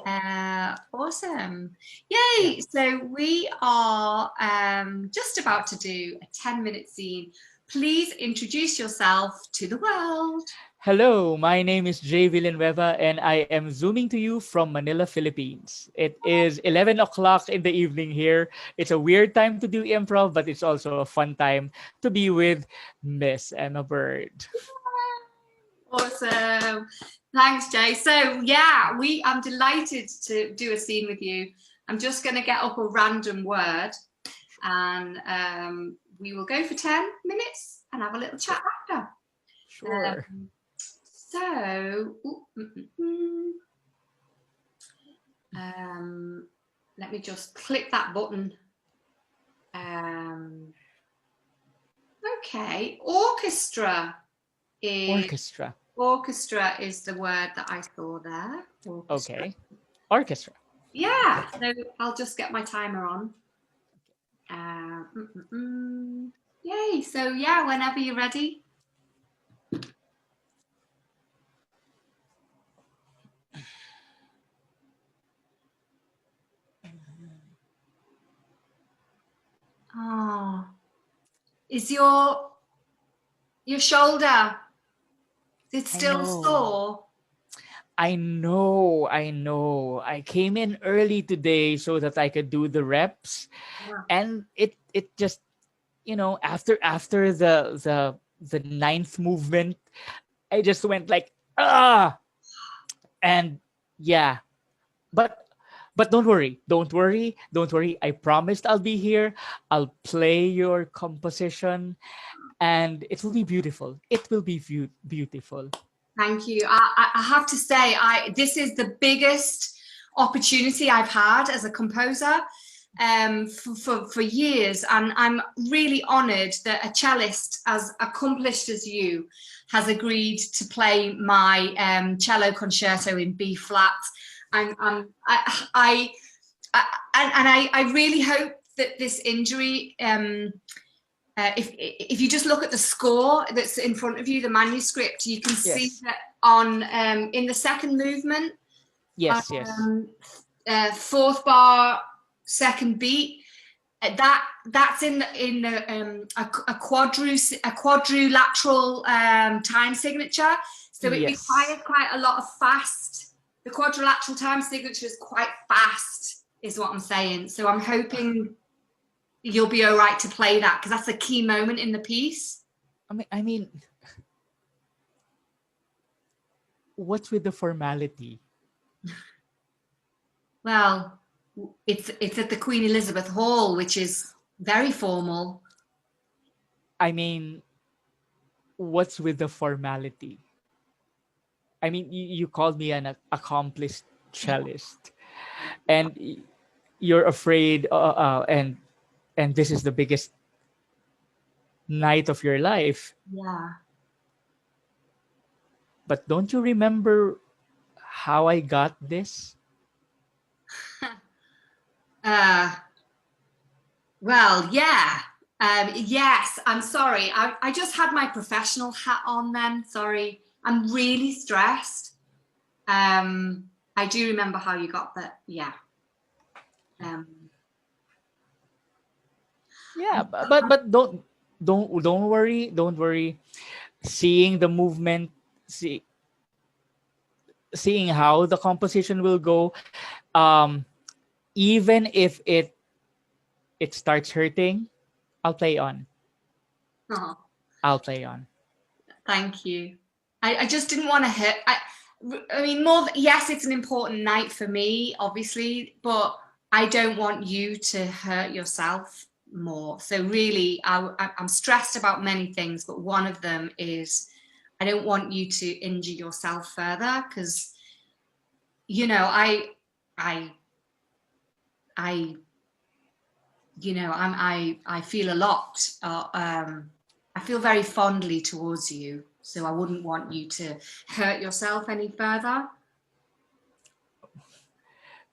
Awesome. Yay. So we are just about to do a 10-minute scene. Please introduce yourself to the world. Hello, my name is J Villanueva and I am zooming to you from Manila, Philippines. It is 11 o'clock in the evening here. It's a weird time to do improv, but it's also a fun time to be with Miss Emma Bird. Awesome. Thanks, Jay. So yeah, I'm delighted to do a scene with you. I'm just going to get up a random word and we will go for 10 minutes and have a little chat after. Sure. Let me just click that button. Okay, orchestra is the word that I saw there. Orchestra. Okay, orchestra. Yeah, so I'll just get my timer on. Yay, so yeah, whenever you're ready. Oh, is your shoulder, is it still sore? I know. I came in early today so that I could do the reps, and it just, after the ninth movement, I just went like and yeah, but don't worry. I promised I'll be here. I'll play your composition, and it will be beautiful. It will be beautiful. Thank you. I have to say, this is the biggest opportunity I've had as a composer for years, and I'm really honoured that a cellist as accomplished as you has agreed to play my cello concerto in B flat. I really hope that this injury, if you just look at the score that's in front of you, the manuscript, you can see that on in the second movement, fourth bar, second beat, that's in a quadrilateral time signature. So it requires quite a lot of fast. The quadrilateral time signature is quite fast, is what I'm saying. So I'm hoping you'll be all right to play that, because that's a key moment in the piece. I mean, what's with the formality? Well, it's at the Queen Elizabeth Hall, which is very formal. I mean, what's with the formality? I mean, you called me an accomplished cellist, and you're afraid, and this is the biggest night of your life. Yeah. But don't you remember how I got this? Well, yeah. Yes, I'm sorry. I just had my professional hat on then. Sorry. I'm really stressed. I do remember how you got that. Yeah. Yeah, but don't worry. Seeing the movement, seeing how the composition will go, even if it starts hurting, I'll play on. I'll play on. Thank you. I just didn't want to hurt. I mean, yes, it's an important night for me, obviously, but I don't want you to hurt yourself more. So really, I'm stressed about many things, but one of them is I don't want you to injure yourself further, because, I feel a lot. I feel very fondly towards you, so I wouldn't want you to hurt yourself any further.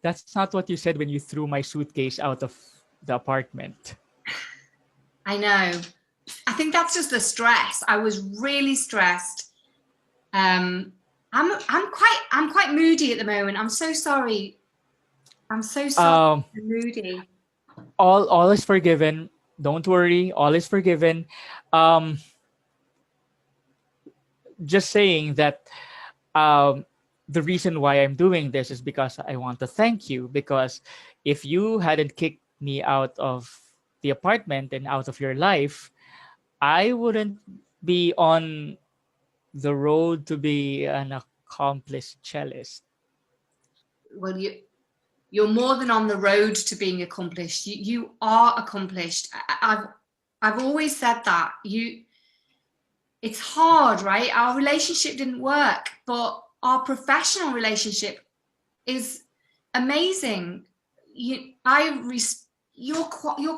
That's not what you said when you threw my suitcase out of the apartment. I know. I think that's just the stress. I was really stressed. I'm quite moody at the moment. I'm so sorry. I'm so sorry. Um, I'm moody. all is forgiven. Don't worry, all is forgiven. Um, just saying that um, the reason why I'm doing this is because I want to thank you. Because if you hadn't kicked me out of the apartment and out of your life, I wouldn't be on the road to be an accomplished cellist. Well, you're more than on the road to being accomplished. You are accomplished. I've always said that. It's hard, right? Our relationship didn't work, but our professional relationship is amazing. Your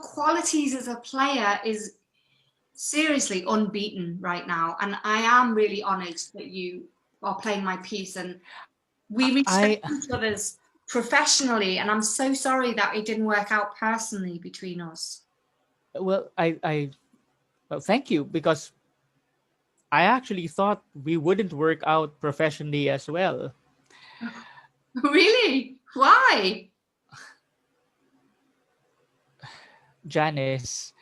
qualities as a player is seriously unbeaten right now, and I am really honoured that you are playing my piece, and we respect I each other's professionally, and I'm so sorry that it didn't work out personally between us. well, I well, thank you, because I actually thought we wouldn't work out professionally as well. Really? Why? Janice,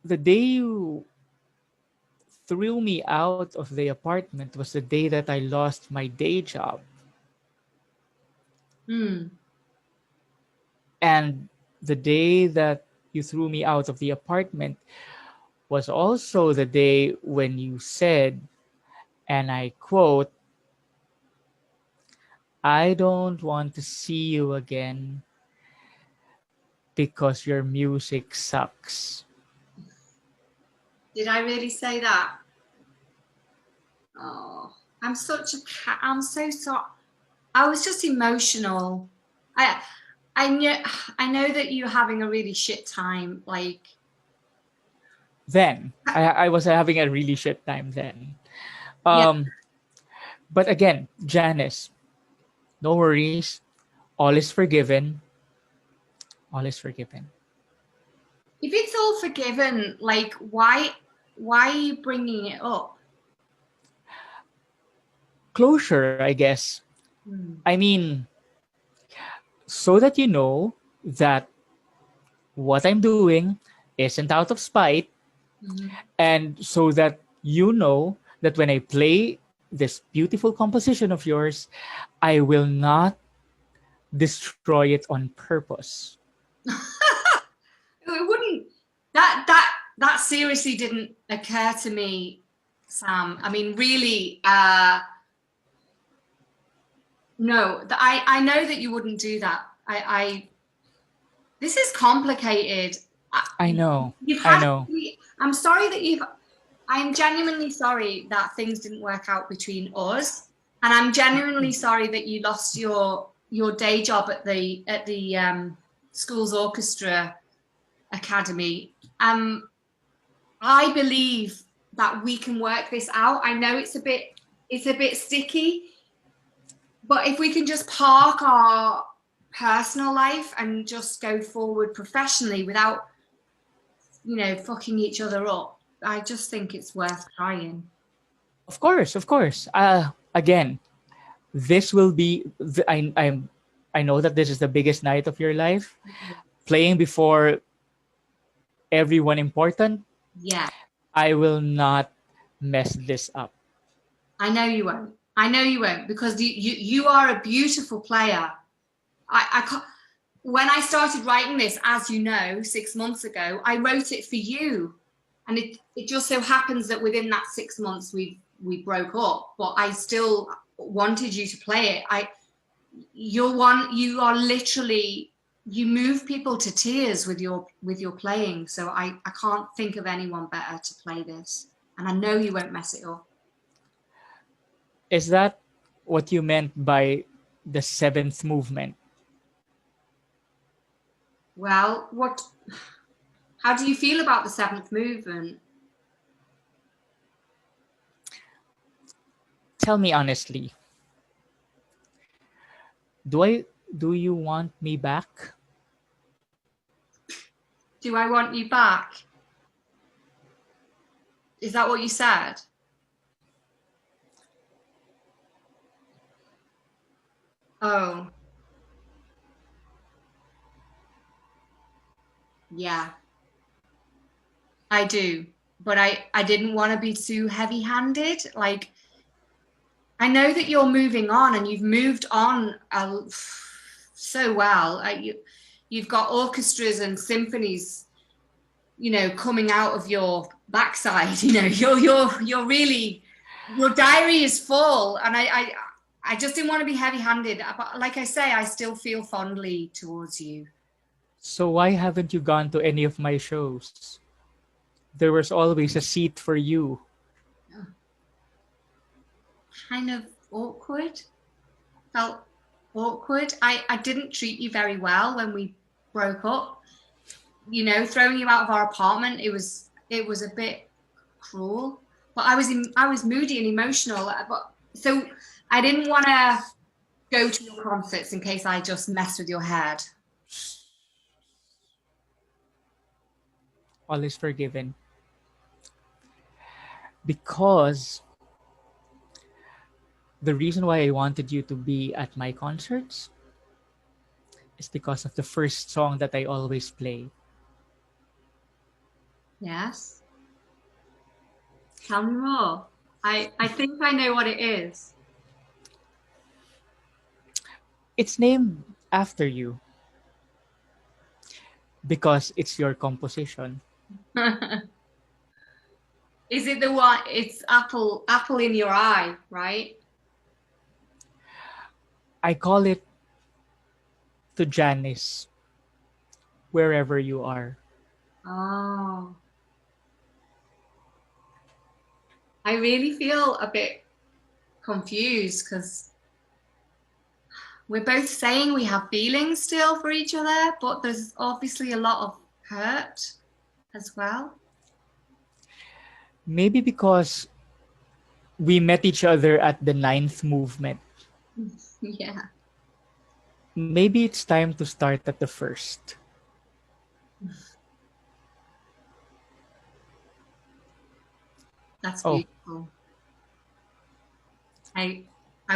the day you threw me out of the apartment was the day that I lost my day job. Hmm. And the day that you threw me out of the apartment was also the day when you said, and I quote, "I don't want to see you again because your music sucks." Did I really say that? Oh, I'm such a cat. I'm so sorry. I was just emotional. I I know I know that you're having a really shit time. Like, Then I was having a really shit time then. yeah. Um, but again, Janice, no worries. All is forgiven. All is forgiven. If it's all forgiven, like, why are you bringing it up? Closure, I guess. Hmm. I mean, so that you know that what I'm doing isn't out of spite, Mhm. and so that you know that when I play this beautiful composition of yours, I will not destroy it on purpose. It wouldn't. That seriously didn't occur to me, Sam. I mean, really. No, I know that you wouldn't do that. This is complicated. I know. You've I had. know. I'm sorry that you've. I'm genuinely sorry that things didn't work out between us, and I'm genuinely sorry that you lost your day job at the school's orchestra academy. I believe that we can work this out. I know it's a bit sticky, but if we can just park our personal life and just go forward professionally without, fucking each other up, I just think it's worth trying. Of course, of course. Again, this will be. I know that this is the biggest night of your life. Playing before everyone important. Yeah, I will not mess this up. I know you won't. I know you won't because you are a beautiful player. I can't, when I started writing this, as you know, 6 months ago, I wrote it for you, and it just so happens that within that 6 months we broke up. But I still wanted you to play it. You are literally, you move people to tears with your playing. So I can't think of anyone better to play this, and I know you won't mess it up. Is that what you meant by the seventh movement? Well, how do you feel about the seventh movement? Tell me honestly. Do I do you want me back? Do I want you back? Is that what you said? Oh. Yeah, I do. But I didn't want to be too heavy-handed. Like, I know that you're moving on and you've moved on so well. You've got orchestras and symphonies, coming out of your backside. You're really, your diary is full, and I just didn't want to be heavy-handed. But like I say, I still feel fondly towards you. So why haven't you gone to any of my shows? There was always a seat for you. Kind of awkward. Felt awkward. I didn't treat you very well when we broke up. Throwing you out of our apartment, it was a bit cruel. But I was moody and emotional. But so I didn't want to go to your concerts in case I just messed with your head. All is forgiven. Because the reason why I wanted you to be at my concerts is because of the first song that I always play. Yes. Tell me more. I think I know what it is. It's named after you because it's your composition. Is it the one? It's apple in your eye, right? I call it to Janice, wherever you are. Oh. I really feel a bit confused because we're both saying we have feelings still for each other, but there's obviously a lot of hurt as well. Maybe because we met each other at the 9th movement. Yeah. Maybe it's time to start at the 1st. That's beautiful. I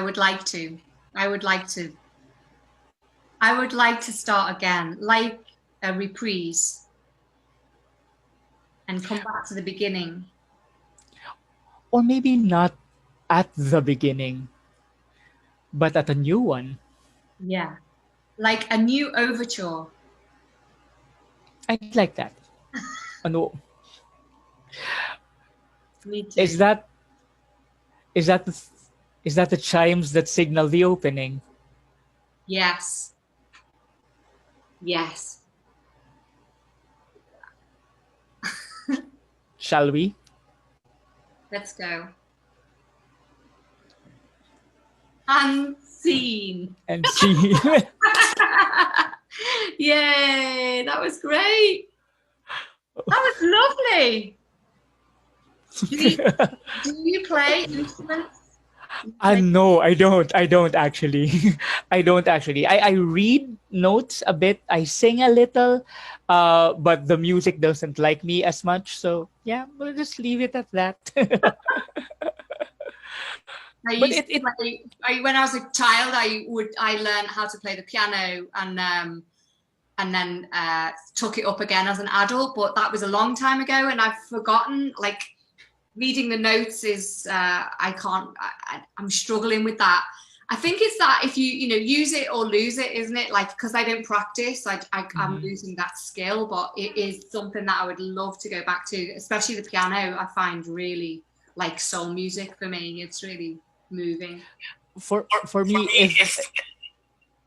would like to. I would like to start again, like a reprise, and come back to the beginning. Or maybe not at the beginning, but at a new one. Yeah. Like a new overture. I'd like that. Ano? Me too. Is that the chimes that signal the opening? Yes. Yes. Shall we? Let's go. Unseen. And see. Yay, that was great. That was lovely. Do you play instruments? No, I don't. I don't actually. I read notes a bit. I sing a little, but the music doesn't like me as much. So yeah, we'll just leave it at that. I used to play, when I was a child, I learned how to play the piano and then took it up again as an adult. But that was a long time ago, and I've forgotten. Like, reading the notes is I'm struggling with that. I think it's that if you use it or lose it, isn't it? Like, because I don't practice, I'm losing that skill. But it is something that I would love to go back to, especially the piano. I find really like soul music for me. It's really moving. For me,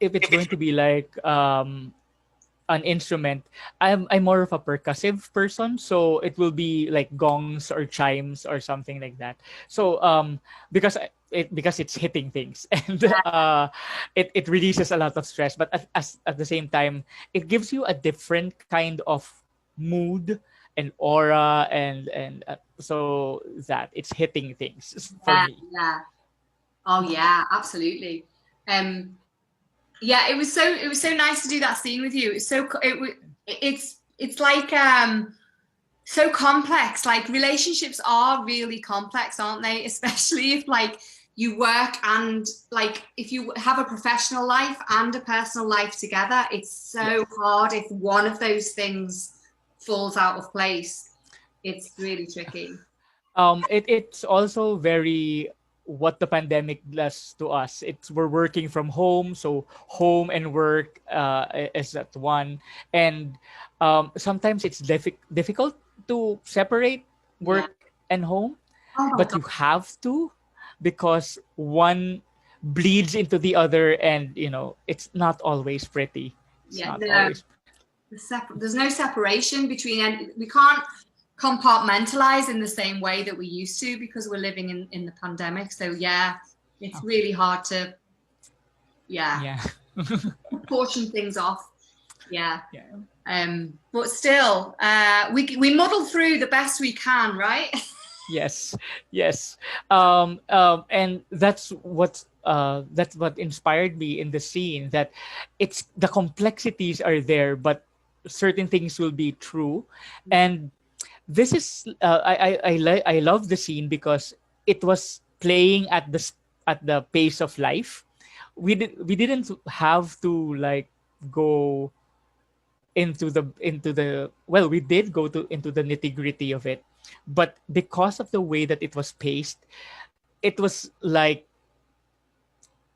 if it's going to be like an instrument, I'm more of a percussive person, so it will be like gongs or chimes or something like that. So because it's hitting things and it releases a lot of stress, but at the same time it gives you a different kind of mood and aura and so that it's hitting things for me. Yeah. Oh yeah, absolutely. Yeah, it was so nice to do that scene with you. It's like so complex. Like, relationships are really complex, aren't they? Especially if like you work and like if you have a professional life and a personal life together, it's so hard if one of those things falls out of place. It's really tricky. It's also very what the pandemic does to us. It's we're working from home, so home and work is at one, and sometimes it's difficult to separate Yeah. work and home, Oh my but God. you have to because one bleeds into the other, and it's not always pretty. It's Yeah. not No. always. There's no separation between, and we can't compartmentalize in the same way that we used to because we're living in the pandemic. So yeah, it's really hard to Yeah. portion things off. Yeah. Yeah. But still, we muddle through the best we can, right? Yes, yes. And that's what inspired me in the scene. That it's the complexities are there, but certain things will be true. And this is I love the scene because it was playing at the pace of life. We didn't have to like go into the well, we did go to into the nitty-gritty of it, but because of the way that it was paced, it was like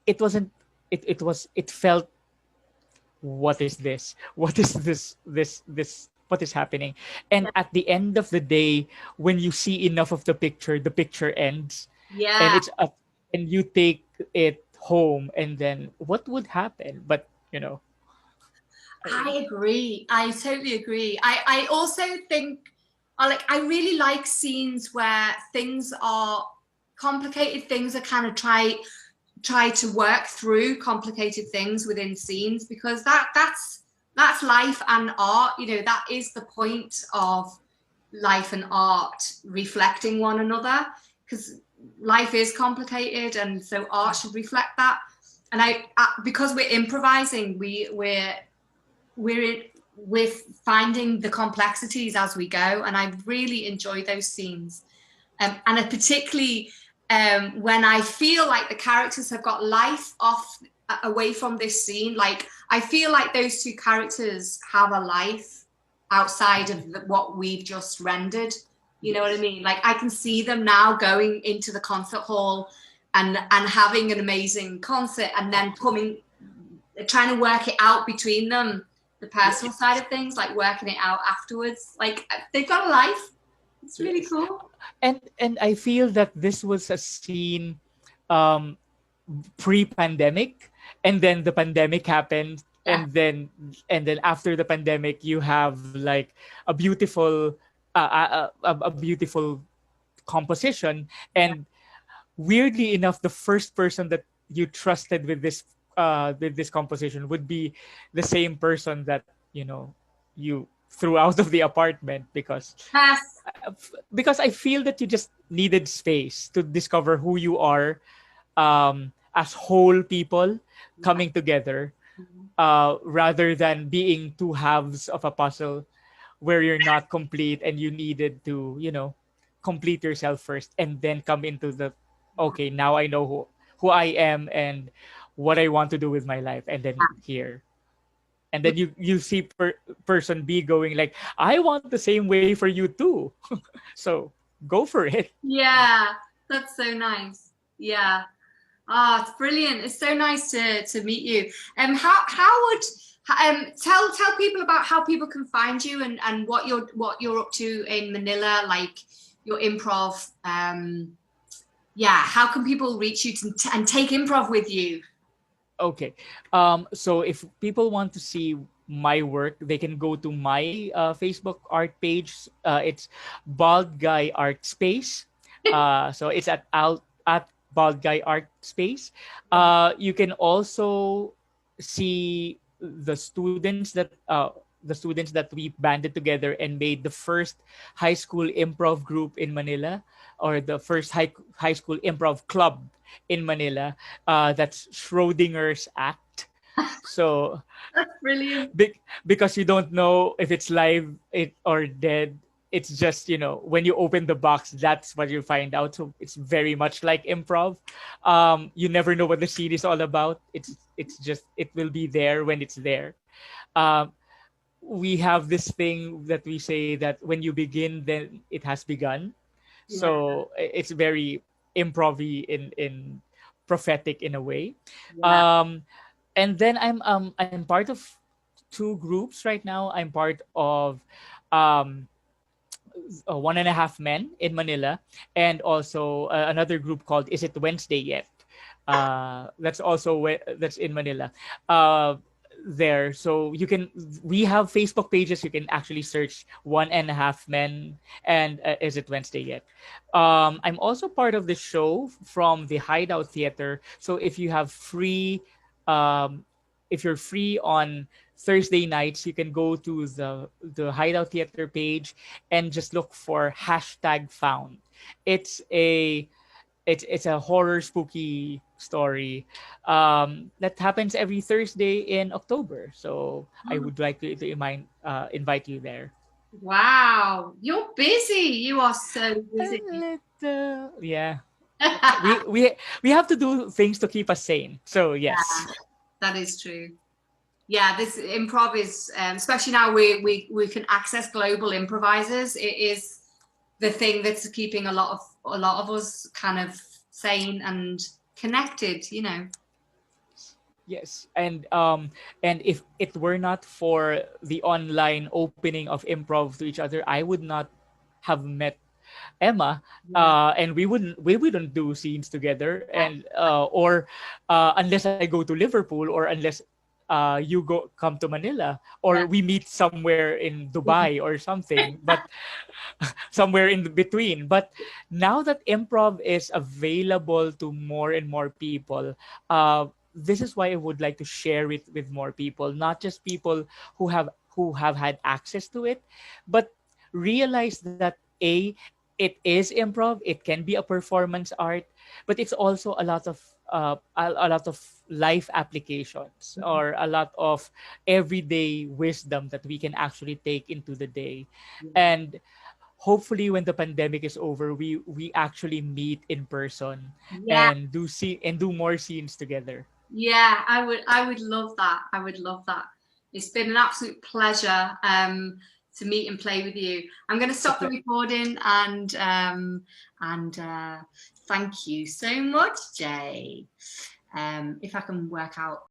it wasn't it felt, what is this, what is this, what is happening? And at the end of the day, when you see enough of the picture ends, and Yeah. it's up, and you take it home, and then what would happen? But I agree. I totally agree. I also think I really like scenes where things are complicated, things are kind of try to work through complicated things within scenes, because that's life and art. That is the point of life and art, reflecting one another, because life is complicated, and so art should reflect that. And because we're improvising, we're with finding the complexities as we go, and I really enjoy those scenes. And I particularly when I feel like the characters have got life away from this scene. Like I feel like those two characters have a life outside of what we've just rendered. You know what I mean? Like I can see them now going into the concert hall and having an amazing concert, and then trying to work it out between them, the personal side of things, like working it out afterwards. Like they've got a life. It's really cool. And I feel that this was a scene um pre-pandemic, and then the pandemic happened, Yeah. and then after the pandemic you have like a beautiful a beautiful composition. Yeah. And weirdly enough, the first person that you trusted with this composition would be the same person that you threw out of the apartment, Yes. because I feel that you just needed space to discover who you are, as whole people coming together, rather than being two halves of a puzzle where you're not complete, and you needed to complete yourself first, and then come into the, okay, now I know who I am and what I want to do with my life, and then here, and then you see person B going like, I want the same way for you too. So go for it. Yeah, that's so nice. Yeah. It's brilliant. It's so nice to meet you. How would tell people about how people can find you, and what you're up to in Manila, like your improv. Yeah, how can people reach you and take improv with you? Okay. So if people want to see my work, they can go to my Facebook art page. It's Bald Guy Art Space. So it's at Bald Guy Art Space. You can also see the students that we banded together and made the first high school improv group in Manila, or the first high school improv club in Manila. That's Schrodinger's act. So That's brilliant. because you don't know if it's live or dead. It's just, when you open the box, that's what you find out. So it's very much like improv. You never know what the scene is all about. It's just, it will be there when it's there. Um, we have this thing that we say that when you begin, then it has begun. Yeah, So it's very improv in prophetic in a way. yeah. Um, and then I'm part of two groups right now. I'm part of um, 1.5 Men in Manila, and also another group called Is It Wednesday Yet? That's also that's in Manila. Uh, there, so you can we have Facebook pages. You can actually search 1.5 Men and Is It Wednesday Yet? I'm also part of the show from the Hideout Theatre. So um, if you're free on Thursday nights, you can go to the Hideout Theater page and just look for #found. It's a it's a horror spooky story that happens every Thursday in October. So I would like invite you there. Wow, you're busy. You are so A busy. little, yeah. We have to do things to keep us sane. So yes. That is true. Yeah, this improv is, especially now we can access global improvisers. It is the thing that's keeping a lot of us kind of sane and connected. Yes, and if it were not for the online opening of improv to each other, I would not have met Emma, Yeah, and we wouldn't do scenes together, yeah, and or unless I go to Liverpool, or unless you go come to Manila, or yeah, we meet somewhere in Dubai or something, but somewhere in between. But now that improv is available to more and more people, this is why I would like to share it with more people, not just people who have had access to it, but realize that it is improv. It can be a performance art, but it's also a lot of life applications, or a lot of everyday wisdom that we can actually take into the day. And hopefully when the pandemic is over, we actually meet in person yeah, and do more scenes together. yeah. I would love that. I would love that. It's been an absolute pleasure to meet and play with you. I'm going to It's a stop the recording and thank you so much, Jay. If I can work out